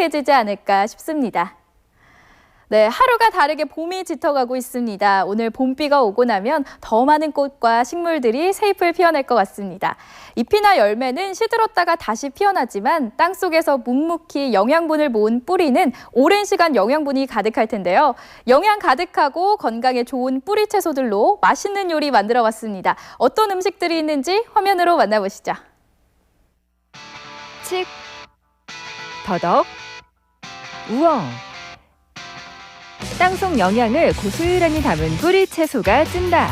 행복해지지 않을까 싶습니다. 네, 하루가 다르게 봄이 짙어가고 있습니다. 오늘 봄비가 오고 나면 더 많은 꽃과 식물들이 새 잎을 피워낼 것 같습니다. 잎이나 열매는 시들었다가 다시 피어나지만 땅속에서 묵묵히 영양분을 모은 뿌리는 오랜 시간 영양분이 가득할 텐데요. 영양 가득하고 건강에 좋은 뿌리 채소들로 맛있는 요리 만들어 봤습니다. 어떤 음식들이 있는지 화면으로 만나보시죠. 칡, 더덕, 우엉. 땅속 영양을 고스란히 담은 뿌리 채소가 찐다.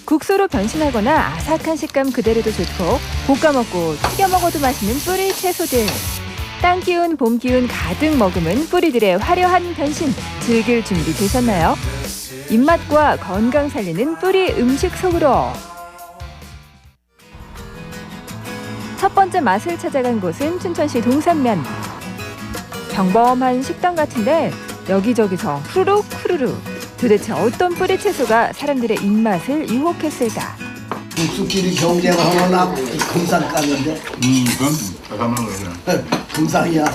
국수로 변신하거나 아삭한 식감 그대로도 좋고 볶아 먹고 튀겨 먹어도 맛있는 뿌리 채소들. 땅 기운, 봄 기운 가득 머금은 뿌리들의 화려한 변신 즐길 준비 되셨나요? 입맛과 건강 살리는 뿌리 음식 속으로. 첫 번째 맛을 찾아간 곳은 춘천시 동산면. 평범한 식당 같은데 여기저기서 후루룩 후루룩. 도대체 어떤 뿌리 채소가 사람들의 입맛을 유혹했을까? 국수끼리 경쟁하거나 금상 깠는데. 그럼 잠깐만. 금상이야.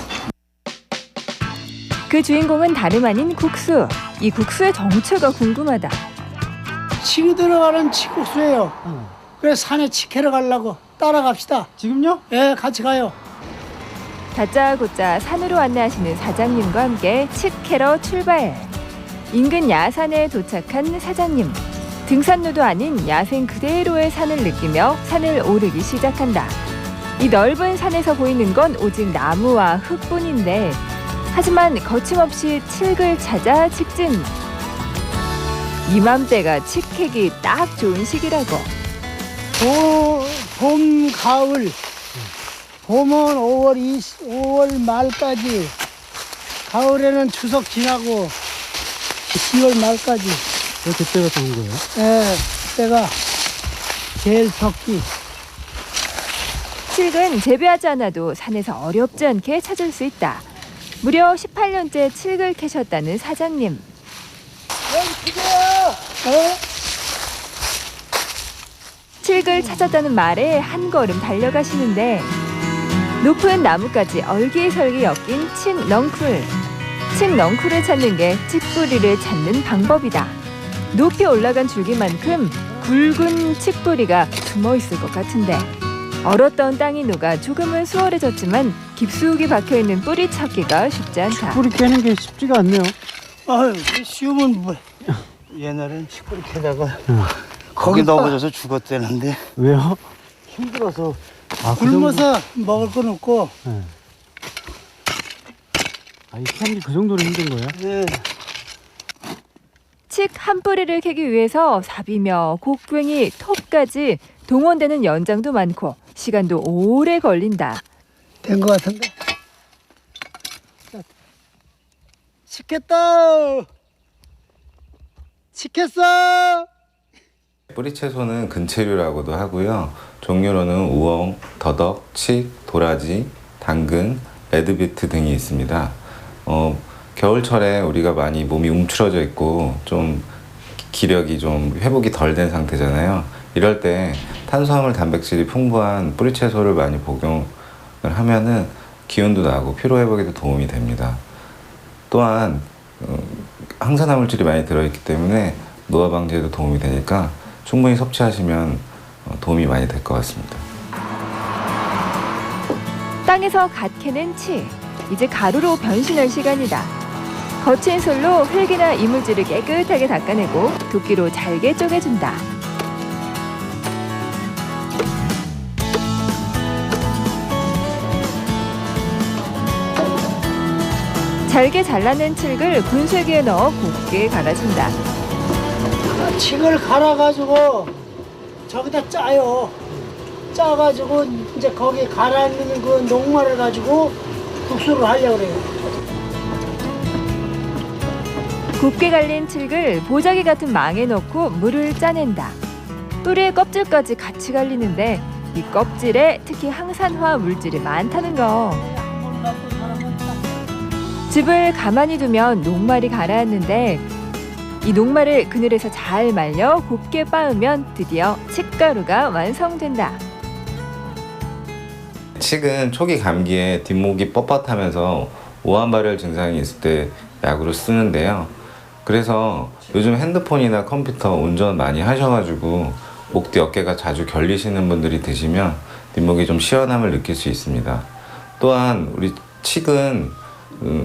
그 주인공은 다름 아닌 국수. 이 국수의 정체가 궁금하다. 치고 들어가는 치국수예요. 그래서 산에 치캐러 가려고 따라갑시다. 지금요? 예, 같이 가요. 다짜고짜 산으로 안내하시는 사장님과 함께 칡 캐러 출발. 인근 야산에 도착한 사장님. 등산로도 아닌 야생 그대로의 산을 느끼며 산을 오르기 시작한다. 이 넓은 산에서 보이는 건 오직 나무와 흙뿐인데 하지만 거침없이 칡을 찾아 직진. 이맘때가 칡 캐기 딱 좋은 시기라고. 봄, 가을. 봄은 5월 말까지, 가을에는 추석 지나고 10월 말까지. 왜 그때가 좋은 거예요? 예, 그때가 제일 적기. 칡은 재배하지 않아도 산에서 어렵지 않게 찾을 수 있다. 무려 18년째 칡을 캐셨다는 사장님. 칡을 찾았다는 말에 한 걸음 달려가시는데 높은 나무까지 얼기설기 엮인 칡 넝쿨. 칡 넝쿨을 찾는 게 칡뿌리를 찾는 방법이다. 높이 올라간 줄기만큼 굵은 칡뿌리가 숨어 있을 것 같은데 얼었던 땅이 녹아 조금은 수월해졌지만 깊숙이 박혀있는 뿌리 찾기가 쉽지 않다. 뿌리 깨는 게 쉽지가 않네요. 아유, 쉬우면 뭐. 옛날엔 치구리 캐다가 거기 넘어져서 죽었대는데. 왜요? 힘들어서. 굶어서 먹을 건 없고. 네. 이 캐는 게 그 정도로 힘든 거예요? 네. 칡 한 뿌리를 캐기 위해서 삽이며 곡괭이, 톱까지 동원되는 연장도 많고 시간도 오래 걸린다. 된 것 같은데. 치켰다. 치켰어. 뿌리 채소는 근체류라고도 하고요. 종류로는 우엉, 더덕, 칡, 도라지, 당근, 레드비트 등이 있습니다. 겨울철에 우리가 많이 몸이 움츠러져 있고 좀 기력이 좀 회복이 덜 된 상태잖아요. 이럴 때 탄수화물, 단백질이 풍부한 뿌리 채소를 많이 복용을 하면은 기운도 나고 피로 회복에도 도움이 됩니다. 또한 항산화 물질이 많이 들어있기 때문에 노화 방지에도 도움이 되니까 충분히 섭취하시면 도움이 많이 될 것 같습니다. 땅에서 갓 캐낸 칡. 이제 가루로 변신할 시간이다. 거친 솔로 흙이나 이물질을 깨끗하게 닦아내고 도끼로 잘게 쪼개준다. 잘게 잘라낸 칡을 분쇄기에 넣어 곱게 갈아준다. 칡을 갈아가지고 저기다 짜요. 짜가지고 이제 거기 갈아있는 그 녹말을 가지고 국수를 하려고 그래요. 곱게 갈린 칡을 보자기 같은 망에 넣고 물을 짜낸다. 뿌리의 껍질까지 같이 갈리는데 이 껍질에 특히 항산화 물질이 많다는 거. 즙을 가만히 두면 녹말이 가라앉는데 이 녹말을 그늘에서 잘 말려 곱게 빻으면 드디어 칡가루가 완성된다. 칡은 초기 감기에 뒷목이 뻣뻣하면서 오한 발열 증상이 있을 때 약으로 쓰는데요. 그래서 요즘 핸드폰이나 컴퓨터 운전 많이 하셔가지고 목 뒤 어깨가 자주 결리시는 분들이 드시면 뒷목이 좀 시원함을 느낄 수 있습니다. 또한 우리 칡은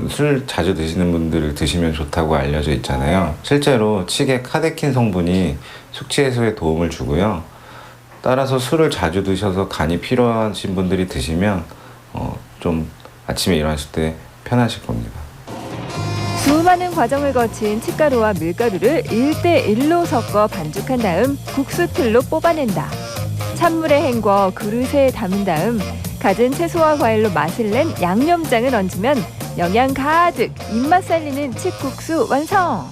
술 자주 드시는 분들 드시면 좋다고 알려져 있잖아요. 실제로 칡의 카데킨 성분이 숙취 해소에 도움을 주고요. 따라서 술을 자주 드셔서 간이 피로하신 분들이 드시면 좀 아침에 일어나실 때 편하실 겁니다. 수많은 과정을 거친 칡가루와 밀가루를 1대1로 섞어 반죽한 다음 국수틀로 뽑아낸다. 찬물에 헹궈 그릇에 담은 다음 갖은 채소와 과일로 맛을 낸 양념장을 얹으면 영양 가득 입맛 살리는 칡국수 완성!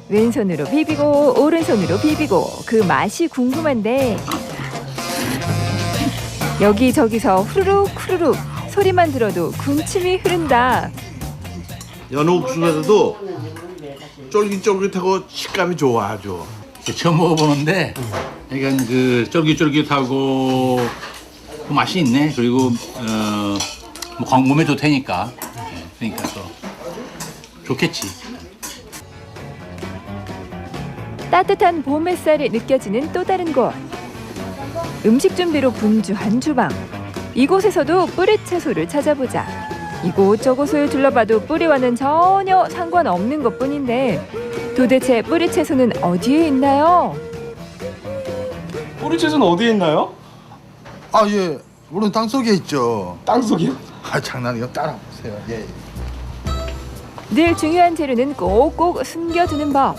왼손으로 비비고 오른손으로 비비고 그 맛이 궁금한데 여기저기서 후루룩 후루룩 소리만 들어도 군침이 흐른다. 연어국수에서도 쫄깃쫄깃하고 식감이 좋아하죠. 처음 먹어보는데 약간 그 쫄깃쫄깃하고 그 맛이 있네. 그리고 뭐 몸에 좋다니까. 그러니까 또 좋겠지. 따뜻한 봄 햇살이 느껴지는 또 다른 곳. 음식 준비로 분주한 주방. 이곳에서도 뿌리 채소를 찾아보자. 이곳저곳을 둘러봐도 뿌리와는 전혀 상관없는 것뿐인데 도대체 뿌리 채소는 어디에 있나요? 뿌리 채소는 어디에 있나요? 아, 예. 물론 땅속에 있죠. 땅속이요? 아, 장난이요. 따라보세요. 예. 늘 중요한 재료는 꼭꼭 숨겨두는 법.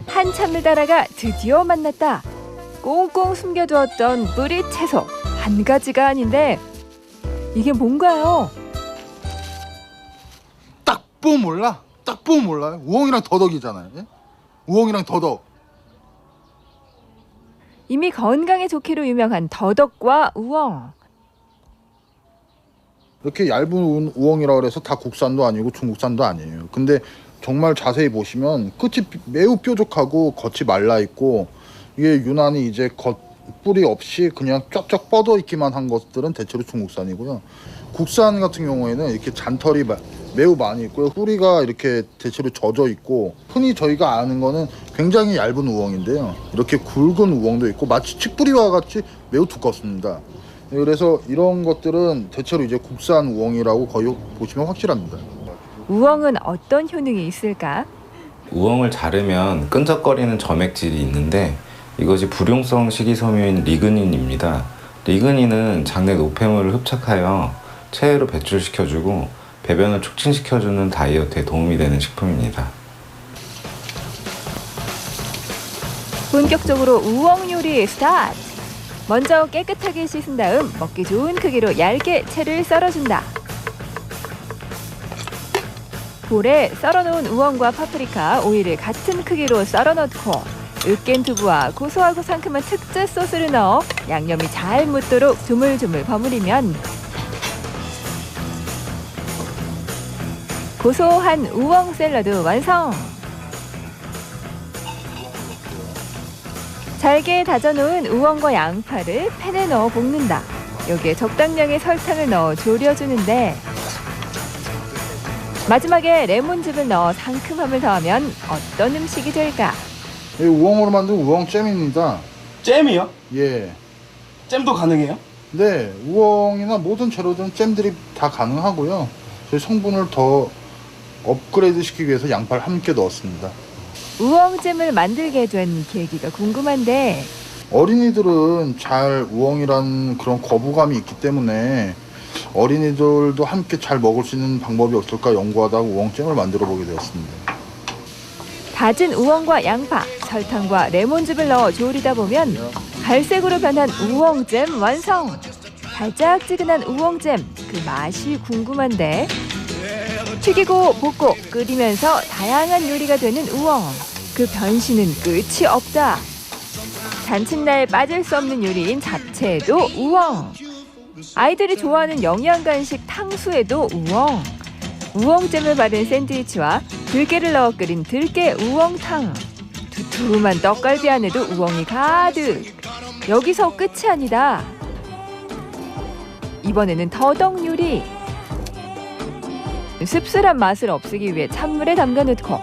한참을 따라가 드디어 만났다. 꽁꽁 숨겨두었던 뿌리 채소 한 가지가 아닌데 이게 뭔가요? 딱 보면 몰라? 딱 보면 몰라요? 우엉이랑 더덕이잖아요. 예? 우엉이랑 더덕. 이미 건강에 좋기로 유명한 더덕과 우엉. 이렇게 얇은 우엉이라 그래서 다 국산도 아니고 중국산도 아니에요. 근데 정말 자세히 보시면 끝이 매우 뾰족하고 겉이 말라 있고 이게 유난히 이제 뿌리 없이 그냥 쫙쫙 뻗어 있기만 한 것들은 대체로 중국산이고요. 국산 같은 경우에는 이렇게 잔털이 매우 많이 있고요. 뿌리가 이렇게 대체로 젖어 있고 흔히 저희가 아는 거는 굉장히 얇은 우엉인데요. 이렇게 굵은 우엉도 있고 마치 칡뿌리와 같이 매우 두껍습니다. 그래서 이런 것들은 대체로 이제 국산 우엉이라고 거의 보시면 확실합니다. 우엉은 어떤 효능이 있을까? 우엉을 자르면 끈적거리는 점액질이 있는데 이것이 불용성 식이섬유인 리그닌입니다. 리그닌은 장내 노폐물을 흡착하여 체외로 배출시켜주고 배변을 촉진시켜주는 다이어트에 도움이 되는 식품입니다. 본격적으로 우엉 요리 스타트! 먼저 깨끗하게 씻은 다음 먹기 좋은 크기로 얇게 채를 썰어준다. 볼에 썰어놓은 우엉과 파프리카, 오이를 같은 크기로 썰어 넣고 으깬 두부와 고소하고 상큼한 특제 소스를 넣어 양념이 잘 묻도록 조물조물 버무리면 고소한 우엉 샐러드 완성! 잘게 다져놓은 우엉과 양파를 팬에 넣어 볶는다. 여기에 적당량의 설탕을 넣어 졸여주는데 마지막에 레몬즙을 넣어 상큼함을 더하면 어떤 음식이 될까? 이 우엉으로 만든 우엉잼입니다. 잼이요? 예. 잼도 가능해요? 네, 우엉이나 모든 재료들은 잼들이 다 가능하고요. 저희 성분을 더 업그레이드 시키기 위해서 양파를 함께 넣었습니다. 우엉잼을 만들게 된 계기가 궁금한데 어린이들은 잘 우엉이란 그런 거부감이 있기 때문에 어린이들도 함께 잘 먹을 수 있는 방법이 없을까 연구하다가 우엉잼을 만들어 보게 되었습니다. 다진 우엉과 양파, 설탕과 레몬즙을 넣어 조리다 보면 갈색으로 변한 우엉잼 완성! 달짝지근한 우엉잼, 그 맛이 궁금한데 튀기고 볶고 끓이면서 다양한 요리가 되는 우엉. 그 변신은 끝이 없다. 잔칫날 빠질 수 없는 요리인 잡채에도 우엉. 아이들이 좋아하는 영양 간식 탕수에도 우엉. 우엉잼을 바른 샌드위치와 들깨를 넣어 끓인 들깨 우엉탕. 두툼한 떡갈비 안에도 우엉이 가득. 여기서 끝이 아니다. 이번에는 더덕 요리. 씁쓸한 맛을 없애기 위해 찬물에 담가 넣고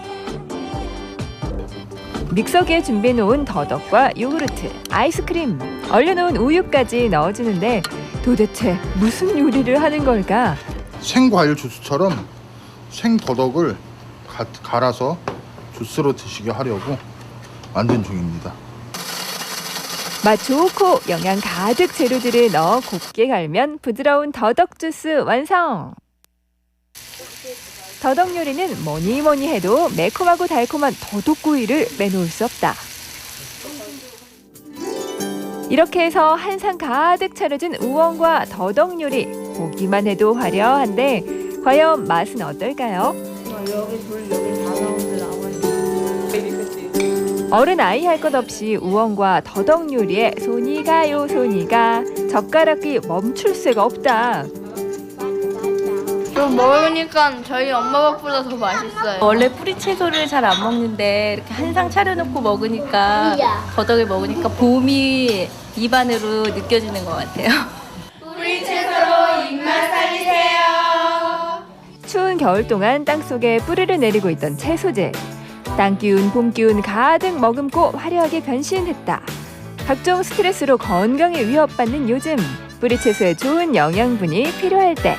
믹서기에 준비해놓은 더덕과 요구르트, 아이스크림, 얼려놓은 우유까지 넣어주는데 도대체 무슨 요리를 하는 걸까? 생과일 주스처럼 생더덕을 갈아서 주스로 드시게 하려고 만든 중입니다. 맛 좋고 영양 가득 재료들을 넣어 곱게 갈면 부드러운 더덕 주스 완성! 더덕 요리는 뭐니 해도 매콤하고 달콤한 더덕구이를 빼놓을 수 없다. 이렇게 해서 한상 가득 차려진 우엉과 더덕 요리. 보기만 해도 화려한데 과연 맛은 어떨까요? 어른 아이 할 것 없이 우엉과 더덕 요리에 손이 가요 손이 가. 젓가락이 멈출 새가 없다. 좀 먹으니까 저희 엄마 밥보다 더 맛있어요. 원래 뿌리 채소를 잘 안 먹는데 이렇게 한상 차려놓고 먹으니까 더덕을 먹으니까 봄이 입안으로 느껴지는 것 같아요. 뿌리 채소로 입맛 살리세요. 추운 겨울 동안 땅속에 뿌리를 내리고 있던 채소들. 땅기운, 봄기운 가득 머금고 화려하게 변신했다. 각종 스트레스로 건강에 위협받는 요즘. 뿌리채소에 좋은 영양분이 필요할 때.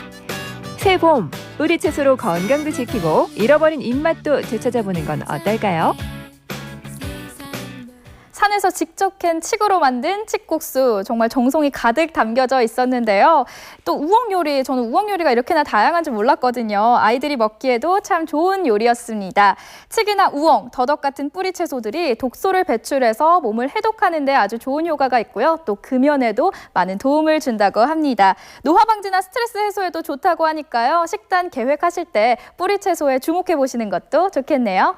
새봄, 뿌리채소로 건강도 지키고 잃어버린 입맛도 되찾아보는 건 어떨까요? 산에서 직접 캔 칡으로 만든 칡국수, 정말 정성이 가득 담겨져 있었는데요. 또 우엉 요리, 저는 우엉 요리가 이렇게나 다양한 줄 몰랐거든요. 아이들이 먹기에도 참 좋은 요리였습니다. 칡이나 우엉, 더덕 같은 뿌리 채소들이 독소를 배출해서 몸을 해독하는 데 아주 좋은 효과가 있고요. 또 금연에도 많은 도움을 준다고 합니다. 노화 방지나 스트레스 해소에도 좋다고 하니까요. 식단 계획하실 때 뿌리 채소에 주목해 보시는 것도 좋겠네요.